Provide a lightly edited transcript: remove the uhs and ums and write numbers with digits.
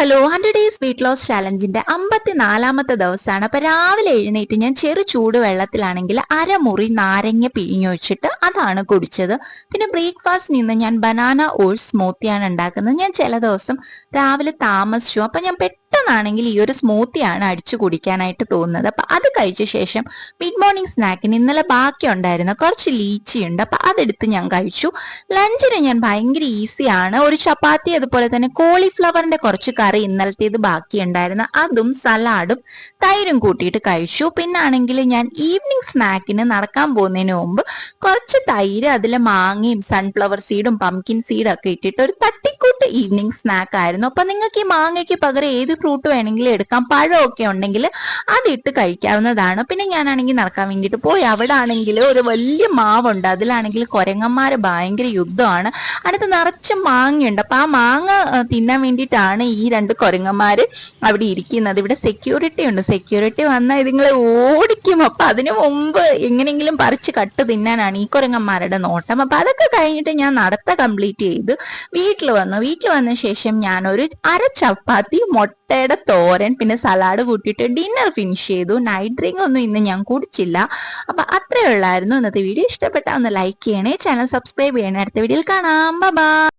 Hello 100 days weight loss ചാലഞ്ചിന്റെ 54ാമത്തെ ദിവസമാണ്. അപ്പൊ രാവിലെ എഴുന്നേറ്റ് ഞാൻ ചെറു ചൂട് വെള്ളത്തിലാണെങ്കിൽ അരമുറി നാരങ്ങ പിഴിഞ്ഞു വെച്ചിട്ട് അതാണ് കുടിച്ചത്. പിന്നെ ബ്രേക്ക്ഫാസ്റ്റിന് ഇന്ന് ഞാൻ ബനാന ഓട്സ് സ്മൂത്തിയാണ് ഉണ്ടാക്കുന്നത്. ഞാൻ ചില ദിവസം രാവിലെ താമസിച്ചു, അപ്പൊ ഞാൻ പെട്ടെന്നാണെങ്കിൽ ഈ ഒരു സ്മൂത്തിയാണ് അടിച്ചു കുടിക്കാനായിട്ട് തോന്നുന്നത്. അപ്പൊ അത് കഴിച്ച ശേഷം മിഡ് മോർണിംഗ് സ്നാക്കിന് ഇന്നലെ ബാക്കി ഉണ്ടായിരുന്ന കുറച്ച് ലീച്ചി ഉണ്ട്, അപ്പൊ അതെടുത്ത് ഞാൻ കഴിച്ചു. ലഞ്ചിന് ഞാൻ ഭയങ്കര ഈസിയാണ്, ഒരു ചപ്പാത്തി അതുപോലെ തന്നെ കോളിഫ്ലവറിന്റെ കുറച്ച് കറി ഇന്നലത്തേത് ബാക്കിയുണ്ടായിരുന്നു, അതും സലാഡും തൈരും കൂട്ടിയിട്ട് കഴിച്ചു. പിന്നെ ആണെങ്കിൽ ഞാൻ ഈവനിങ് സ്നാക്കിന് നടക്കാൻ പോകുന്നതിന് മുമ്പ് കുറച്ച് തൈര്, അതിൽ മാങ്ങയും സൺഫ്ലവർ സീഡും പംകിൻ സീഡും ഒക്കെ ഇട്ടിട്ട് ഒരു തട്ടിക്കൂട്ട് ഈവനിങ് സ്നാക്ക് ആയിരുന്നു. അപ്പൊ നിങ്ങൾക്ക് ഈ മാങ്ങയ്ക്ക് പകരം ഏത് ഫ്രൂട്ട് വേണമെങ്കിലും എടുക്കാം, പഴമൊക്കെ ഉണ്ടെങ്കിൽ അതിട്ട് കഴിക്കാവുന്നതാണ്. പിന്നെ ഞാനാണെങ്കിൽ നടക്കാൻ വേണ്ടിയിട്ട് പോയി. അവിടെ ആണെങ്കിൽ ഒരു വലിയ മാവുണ്ട്, അതിലാണെങ്കിൽ കുരങ്ങന്മാര് ഭയങ്കര യുദ്ധമാണ്. അടുത്ത് നിറച്ച് മാങ്ങയുണ്ട്. അപ്പൊ ആ മാങ്ങ തിന്നാൻ വേണ്ടിയിട്ടാണ് ഈ രണ്ട് കുരങ്ങന്മാര് അവിടെ ഇരിക്കുന്നത്. ഇവിടെ സെക്യൂരിറ്റി ഉണ്ട്, സെക്യൂരിറ്റി വന്നാൽ ഇതുങ്ങളെ ഓടിക്കും. അപ്പൊ അതിനു മുമ്പ് എങ്ങനെയെങ്കിലും പറിച്ച് കട്ട് തിന്നാനാണ് ഈ കുരങ്ങന്മാരുടെ നോട്ടം. അപ്പൊ അതൊക്കെ കഴിഞ്ഞിട്ട് ഞാൻ നടത്ത കംപ്ലീറ്റ് ചെയ്ത് വീട്ടിൽ വന്ന ശേഷം ഞാൻ ഒരു അര ചപ്പാത്തി, മുട്ടയുടെ തോരൻ, പിന്നെ സലാഡ് കൂട്ടിയിട്ട് ഡിന്നർ ഫിനിഷ് ചെയ്തു. നൈറ്റ് ഡ്രിങ്ക് ഒന്നും ഇന്ന് ഞാൻ കുടിച്ചില്ല. അപ്പൊ അത്രേ ഉള്ളായിരുന്നു ഇന്നത്തെ വീഡിയോ. ഇഷ്ടപ്പെട്ടാൽ ഒന്ന് ലൈക്ക് ചെയ്യണേ, ചാനൽ സബ്സ്ക്രൈബ് ചെയ്യണേ. അടുത്ത വീഡിയോയിൽ കാണാം. ബൈ.